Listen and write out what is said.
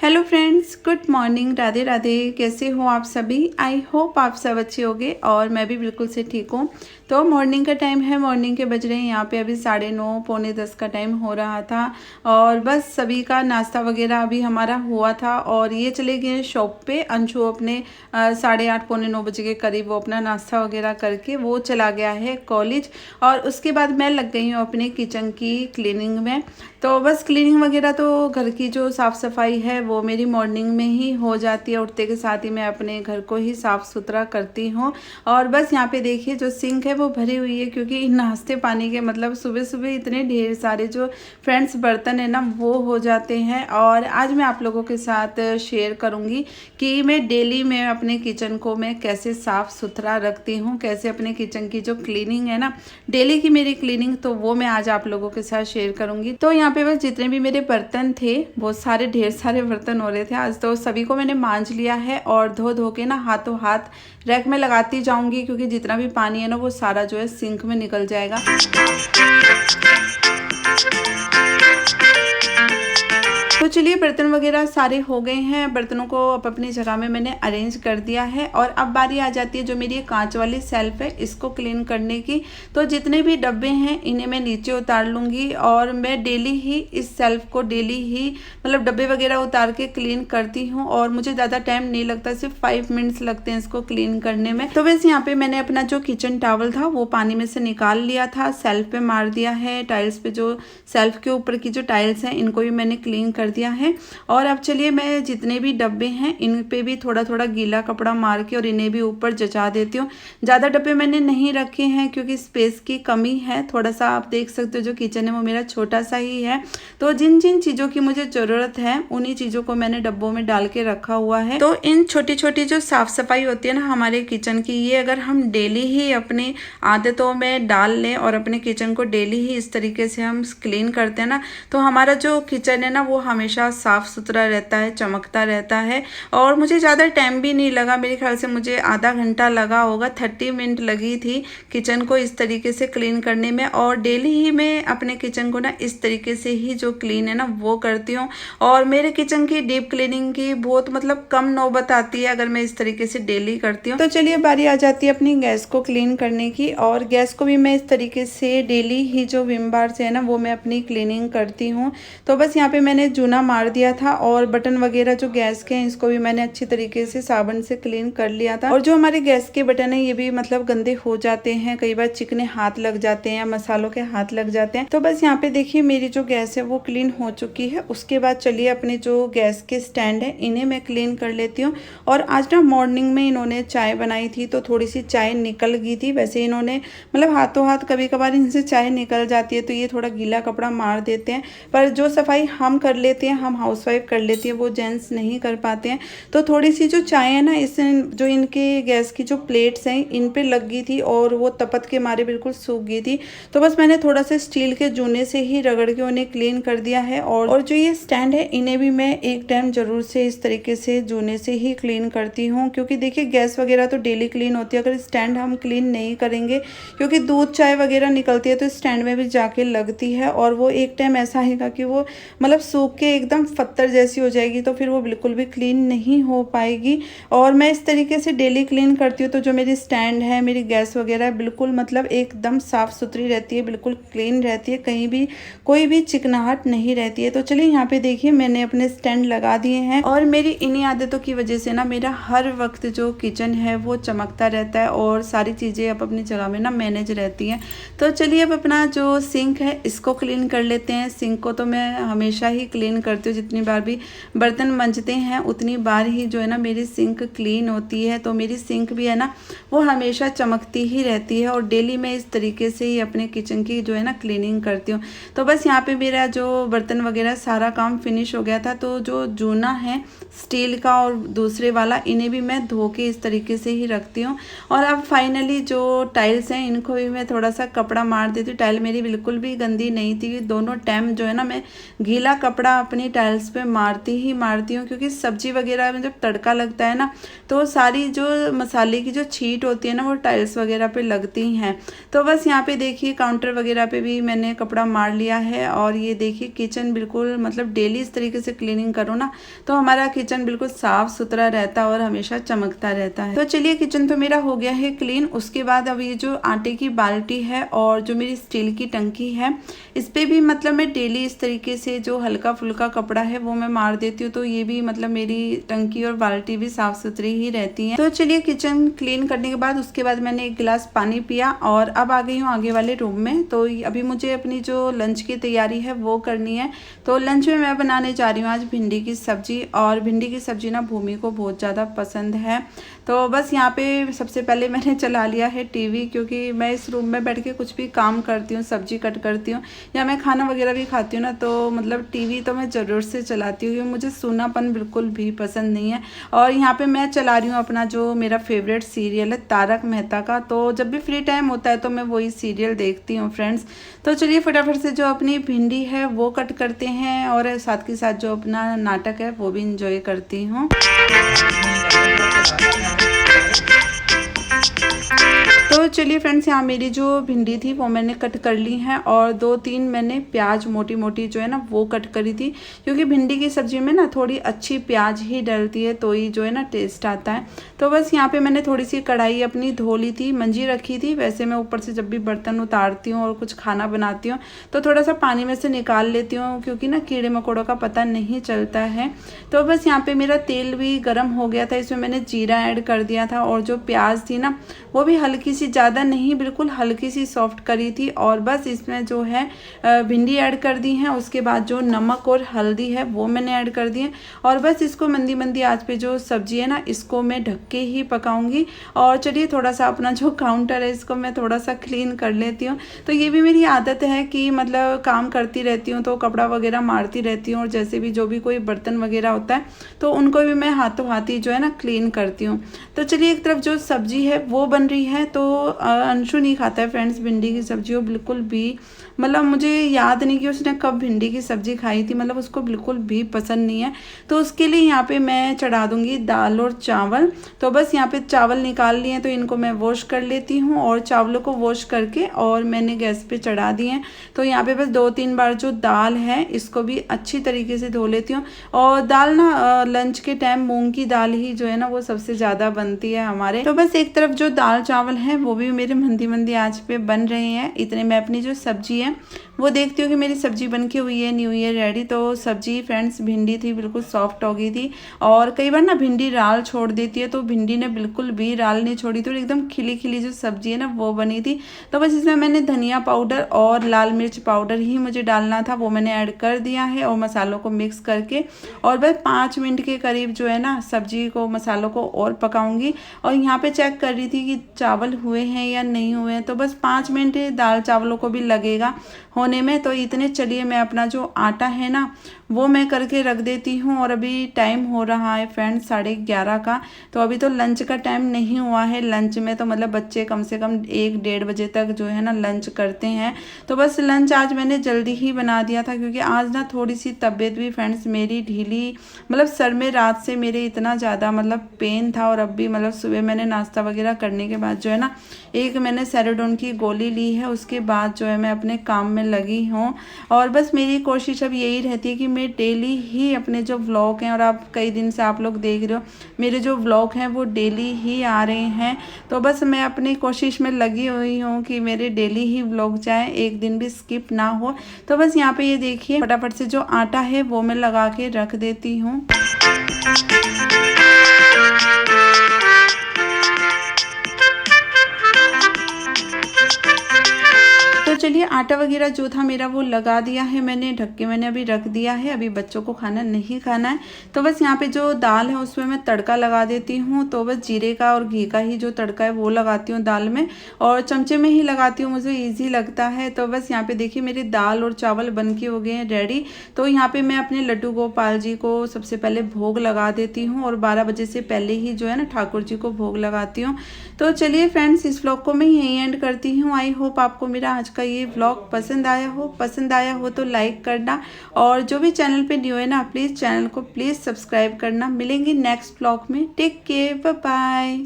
Hello friends, good morning. Radhe Radhe. कैसे हो आप सभी? आई होप आप सब अच्छे होंगे और मैं भी बिल्कुल से ठीक हूँ। तो मॉर्निंग का टाइम है, मॉर्निंग के बज रहे हैं यहाँ पे अभी 9:30 पौने 10 का टाइम हो रहा था। और बस सभी का नाश्ता वगैरह अभी हमारा हुआ था और ये चले गए शॉप पे। अंशु अपने 8:30 पौने 9 बजे के करीब वो अपना नाश्ता वगैरह करके वो चला गया है कॉलेज। और उसके बाद मैं लग गई हूँ अपने किचन की क्लीनिंग में। तो बस क्लीनिंग वगैरह तो घर की जो साफ़ सफाई है वो मेरी मॉर्निंग में ही हो जाती है। उठते के साथ ही मैं अपने घर को ही साफ़ सुथरा करती हूँ। और बस यहाँ पे देखिए जो सिंक है वो भरी हुई है, क्योंकि नाश्ते पानी के मतलब सुबह सुबह इतने ढेर सारे जो फ्रेंड्स बर्तन है ना वो हो जाते हैं। और आज मैं आप लोगों के साथ शेयर करूँगी कि मैं डेली में अपने किचन को मैं कैसे साफ़ सुथरा रखती हूँ, कैसे अपने किचन की जो क्लीनिंग है ना डेली की मेरी क्लीनिंग, तो वो मैं आज आप लोगों के साथ शेयर करूँगी। तो यहाँ पे बस जितने भी मेरे बर्तन थे बहुत सारे ढेर सारे बर्तन हो रहे थे आज, तो सभी को मैंने मांज लिया है और धो धो के ना हाथों हाथ रैक में लगाती जाऊंगी, क्योंकि जितना भी पानी है ना वो सारा जो है सिंक में निकल जाएगा। तो चलिए बर्तन वगैरह सारे हो गए हैं, बर्तनों को अब अपनी जगह में मैंने अरेंज कर दिया है। और अब बारी आ जाती है जो मेरी कांच वाली सेल्फ है इसको क्लीन करने की। तो जितने भी डब्बे हैं इन्हें मैं नीचे उतार लूँगी और मैं डेली ही इस सेल्फ को डेली ही मतलब डब्बे वगैरह उतार के क्लीन करती हूँ। और मुझे ज़्यादा टाइम नहीं लगता, सिर्फ 5 मिनट्स लगते हैं इसको क्लीन करने में। तो वैसे यहाँ पे मैंने अपना जो किचन टॉवल था वो पानी में से निकाल लिया था, सेल्फ पे मार दिया है। टाइल्स पे जो सेल्फ के ऊपर की जो टाइल्स हैं इनको भी मैंने क्लीन कर दिया है। और अब चलिए मैं जितने भी डब्बे हैं इन पे भी थोड़ा थोड़ा गीला कपड़ा मार के और इन्हें भी ऊपर जचा देती हूँ। ज़्यादा डब्बे मैंने नहीं रखे हैं क्योंकि स्पेस की कमी है थोड़ा सा। आप देख सकते हो जो किचन है वो मेरा छोटा सा ही है, तो जिन जिन चीज़ों की मुझे ज़रूरत है उन्हीं चीज़ों को मैंने डब्बों में डाल के रखा हुआ है। तो इन छोटी छोटी जो साफ़ सफाई होती है ना हमारे किचन की, ये अगर हम डेली ही अपनी आदतों में डाल लें और अपने किचन को डेली ही इस तरीके से हम क्लीन करते हैं ना, तो हमारा जो किचन है ना वो हमेशा साफ़ सुथरा रहता है, चमकता रहता है। और मुझे ज़्यादा टाइम भी नहीं लगा, मेरे ख्याल से मुझे आधा घंटा लगा होगा, 30 मिनट लगी थी किचन को इस तरीके से क्लीन करने में। और डेली ही मैं अपने किचन को ना इस तरीके से ही जो क्लीन है ना वो करती हूँ। और मेरे किचन की डीप क्लीनिंग की बहुत मतलब कम नौबत आती है अगर मैं इस तरीके से डेली करती हूँ। तो चलिए बारी आ जाती है अपनी गैस को क्लीन करने की। और गैस को भी मैं इस तरीके से डेली ही जो विम बार से है ना वो मैं अपनी क्लीनिंग करती हूँ। तो बस यहाँ पे मैंने चूना मार दिया था और बटन वगैरह जो गैस के हैं इसको भी मैंने अच्छी तरीके से साबुन से क्लीन कर लिया था। और जो हमारे गैस के बटन है ये भी मतलब गंदे हो जाते हैं, कई बार चिकने हाथ लग जाते हैं या मसालों के हाथ लग जाते हैं। तो बस यहाँ पे देखिए मेरी जो गैस है वो क्लीन हो चुकी है। उसके बाद चलिए अपने जो गैस के स्टैंड है इन्हें मैं क्लीन कर लेती हूँ। और आज ना मॉर्निंग में इन्होंने चाय बनाई थी तो थोड़ी सी चाय निकल गई थी। वैसे इन्होंने मतलब हाथों हाथ कभी कभार इनसे चाय निकल जाती है तो ये थोड़ा गीला कपड़ा मार देते हैं, पर जो सफाई हम कर लेते हैं, हम हाउसवाइफ कर लेती है, वो जेंट्स नहीं कर पाते हैं। तो थोड़ी सी जो चाय है ना इस जो इनके गैस की जो प्लेट्स हैं इन पे लग गई थी और वो तपत के मारे बिल्कुल सूख गई थी। तो बस मैंने थोड़ा सा स्टील के जूने से ही रगड़ के उन्हें क्लीन कर दिया है। और जो ये स्टैंड है इन्हें भी मैं एक टाइम जरूर से इस तरीके से जूने से ही क्लीन करती हूँ, क्योंकि देखिए गैस वगैरह तो डेली क्लीन होती है, अगर स्टैंड हम क्लीन नहीं करेंगे क्योंकि दूध चाय वगैरह निकलती है तो स्टैंड में भी जाके लगती है। और वो एक टाइम ऐसा आएगा कि वो मतलब सूख के एकदम पत्थर जैसी हो जाएगी, तो फिर वो बिल्कुल भी क्लीन नहीं हो पाएगी। और मैं इस तरीके से डेली क्लीन करती हूँ तो जो मेरी स्टैंड है, मेरी गैस वगैरह बिल्कुल मतलब एकदम साफ़ सुथरी रहती है, बिल्कुल क्लीन रहती है, कहीं भी कोई भी चिकनाहट नहीं रहती है। तो चलिए यहाँ पे देखिए मैंने अपने स्टैंड लगा दिए हैं और मेरी इन्हीं आदतों की वजह से ना मेरा हर वक्त जो किचन है वो चमकता रहता है और सारी चीज़ें अब अपनी जगह में ना मैनेज रहती हैं। तो चलिए अब अपना जो सिंक है इसको क्लीन कर लेते हैं। सिंक को तो मैं हमेशा ही क्लीन करती हूँ, जितनी बार भी बर्तन मंजते हैं उतनी बार ही जो है ना मेरी सिंक क्लीन होती है। तो मेरी सिंक भी है ना वो हमेशा चमकती ही रहती है और डेली मैं इस तरीके से ही अपने किचन की जो है ना क्लीनिंग करती हूँ। तो बस यहाँ पे मेरा जो बर्तन वगैरह सारा काम फिनिश हो गया था। तो जो जूना है स्टील का और दूसरे वाला इन्हें भी मैं धो के इस तरीके से ही रखती हूँ। और अब फाइनली जो टाइल्स हैं इनको भी मैं थोड़ा सा कपड़ा मार देती हूँ। टाइल मेरी बिल्कुल भी गंदी नहीं थी, दोनों टाइम जो है ना मैं गीला कपड़ा अपनी टाइल्स पे मारती हूँ, क्योंकि सब्जी वगैरह में जब तड़का लगता है ना तो सारी जो मसाले की जो छींट होती है ना वो टाइल्स वगैरह पे लगती हैं। तो बस यहाँ पे देखिए काउंटर वगैरह पे भी मैंने कपड़ा मार लिया है। और ये देखिए किचन बिल्कुल मतलब डेली इस तरीके से क्लीनिंग करो ना तो हमारा किचन बिल्कुल साफ सुथरा रहता है और हमेशा चमकता रहता है। तो चलिए किचन तो मेरा हो गया है क्लीन। उसके बाद अब ये जो आटे की बाल्टी है और जो मेरी स्टील की टंकी है इस पे भी मतलब मैं डेली इस तरीके से जो हल्का फुल्का कपड़ा है वो मैं मार देती हूँ। तो ये भी मतलब मेरी टंकी और बाल्टी भी साफ सुथरी ही रहती है। तो चलिए किचन क्लीन करने के बाद उसके बाद मैंने एक गिलास पानी पिया और अब आ गई हूँ आगे वाले रूम में। तो अभी मुझे अपनी जो लंच की तैयारी है वो करनी है। तो लंच में मैं बनाने जा रही हूँ आज भिंडी की सब्जी। और भिंडी की सब्जी ना भूमि को बहुत ज़्यादा पसंद है। तो बस यहाँ पे सबसे पहले मैंने चला लिया है टीवी, क्योंकि मैं इस रूम में बैठ के कुछ भी काम करती हूँ, सब्जी कट करती हूँ या मैं खाना वगैरह भी खाती हूँ ना तो मतलब टीवी तो मैं ज़रूर से चलाती हूँ, क्योंकि मुझे सूनापन बिल्कुल भी पसंद नहीं है। और यहाँ पे मैं चला रही हूँ अपना जो मेरा फेवरेट सीरियल है तारक मेहता का। तो जब भी फ्री टाइम होता है तो मैं वही सीरियल देखती हूँ फ्रेंड्स। तो चलिए फटाफट से जो अपनी भिंडी है वो कट करते हैं और साथ के साथ जो अपना नाटक है वो भी इंजॉय करती हूँ। तो चलिए फ्रेंड्स यहाँ मेरी जो भिंडी थी वो मैंने कट कर ली है और 2-3 मैंने प्याज मोटी मोटी जो है ना वो कट करी थी, क्योंकि भिंडी की सब्जी में ना थोड़ी अच्छी प्याज ही डलती है तो ही जो है ना टेस्ट आता है। तो बस यहाँ पे मैंने थोड़ी सी कढ़ाई अपनी धो ली थी, मंजी रखी थी। वैसे मैं ऊपर से जब भी बर्तन उतारती हूँ और कुछ खाना बनाती हूँ तो थोड़ा सा पानी में से निकाल लेती हूँ, क्योंकि ना कीड़े मकोड़ों का पता नहीं चलता है। तो बस यहाँ पे मेरा तेल भी गर्म हो गया था, इसमें मैंने जीरा ऐड कर दिया था और जो प्याज थी ना वो भी हल्की सी, ज़्यादा नहीं बिल्कुल हल्की सी सॉफ्ट करी थी। और बस इसमें जो है भिंडी ऐड कर दी है। उसके बाद जो नमक और हल्दी है वो मैंने ऐड कर दी है और बस इसको मंदी मंदी आंच पे जो सब्जी है ना इसको मैं ढक के ही पकाऊंगी। और चलिए थोड़ा सा अपना जो काउंटर है इसको मैं थोड़ा सा क्लीन कर लेती हूँ। तो ये भी मेरी आदत है कि मतलब काम करती रहती हूँ तो कपड़ा वगैरह मारती रहती हूँ और जैसे भी जो भी कोई बर्तन वगैरह होता है तो उनको भी मैं हाथों हाथ ही जो है ना क्लीन करती हूँ। तो चलिए एक तरफ जो सब्जी है वो बन रही है। तो अंशु नहीं खाता है फ्रेंड्स भिंडी की सब्जी, वो बिल्कुल भी मतलब मुझे याद नहीं कि उसने कब भिंडी की सब्जी खाई थी, मतलब उसको बिल्कुल भी पसंद नहीं है। तो उसके लिए यहाँ पे मैं चढ़ा दूंगी दाल और चावल। तो बस यहाँ पे चावल निकाल लिए हैं तो इनको मैं वॉश कर लेती हूँ और चावलों को वॉश करके और मैंने गैस पे चढ़ा दिए हैं। तो यहाँ पे बस 2-3 बार जो दाल है इसको भी अच्छी तरीके से धो लेती हूँ। और दाल ना लंच के टाइम मूंग की दाल ही जो है ना वो सबसे ज़्यादा बनती है हमारे। तो बस एक तरफ जो दाल चावल है वो भी मेरे मंदी मंदी आंच पे बन रहे हैं। इतने मैं अपनी जो सब्जी है वो देखती हूँ कि मेरी सब्जी बन के हुई है नहीं हुई है रेडी। तो सब्जी फ्रेंड्स भिंडी थी बिल्कुल सॉफ्ट हो गई थी और कई बार ना भिंडी राल छोड़ देती है, तो भिंडी ने बिल्कुल भी राल नहीं छोड़ी थी और एकदम खिली खिली जो सब्जी है ना वो बनी थी। तो बस इसमें मैंने धनिया पाउडर और लाल मिर्च पाउडर ही मुझे डालना था वो मैंने ऐड कर दिया है और मसालों को मिक्स करके और बस 5 मिनट के करीब जो है ना सब्जी को मसालों को और पकाऊंगी। और यहाँ पे चेक कर रही थी कि चावल हुए हैं या नहीं हुए हैं। तो बस 5 मिनट दाल चावलों को भी लगेगा होने में। तो इतने चलिए मैं अपना जो आटा है ना वो मैं करके रख देती हूँ। और अभी टाइम हो रहा है फ्रेंड्स 11:30 का। तो अभी तो लंच का टाइम नहीं हुआ है। लंच में तो मतलब बच्चे कम से कम 1-1:30 बजे तक जो है ना लंच करते हैं। तो बस लंच आज मैंने जल्दी ही बना दिया था, क्योंकि आज ना थोड़ी सी तबीयत भी फ्रेंड्स मेरी ढीली, मतलब सर में रात से मेरे इतना ज़्यादा मतलब पेन था। और अब भी मतलब सुबह मैंने नाश्ता वगैरह करने के बाद जो है ना एक मैंने सेरोडोन की गोली ली है, उसके बाद जो है मैं अपने काम में लगी हूँ। और बस मेरी कोशिश अब यही रहती है कि मैं डेली ही अपने जो व्लॉग हैं, और आप कई दिन से आप लोग देख रहे हो मेरे जो व्लॉग हैं वो डेली ही आ रहे हैं। तो बस मैं अपनी कोशिश में लगी हुई हूँ कि मेरे डेली ही व्लॉग जाए, एक दिन भी स्किप ना हो। तो बस यहाँ पे ये देखिए फटाफट से जो आटा है वो मैं लगा के रख देती हूँ। तो चलिए आटा वगैरह जो था मेरा वो लगा दिया है मैंने, ढक के मैंने अभी रख दिया है। अभी बच्चों को खाना नहीं खाना है। तो बस यहाँ पे जो दाल है उसमें मैं तड़का लगा देती हूँ। तो बस जीरे का और घी का ही जो तड़का है वो लगाती हूँ दाल में, और चमचे में ही लगाती हूँ, मुझे ईजी लगता है। तो बस यहाँ पे देखिए मेरी दाल और चावल बन के हो गए हैं रेडी। तो यहाँ पे मैं अपने लड्डू गोपाल जी को सबसे पहले भोग लगा देती हूँ और 12 बजे से पहले ही जो है ना ठाकुर जी को भोग लगाती हूँ। तो चलिए फ्रेंड्स इस व्लॉग को मैं यहीं एंड करती हूँ। आई होप आपको मेरा आज का ये ये व्लॉग पसंद आया हो तो लाइक करना, और जो भी चैनल पे न्यू है ना, प्लीज़ चैनल को प्लीज़ सब्सक्राइब करना। मिलेंगे नेक्स्ट व्लॉग में। Take care, bye bye.